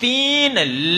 3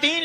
3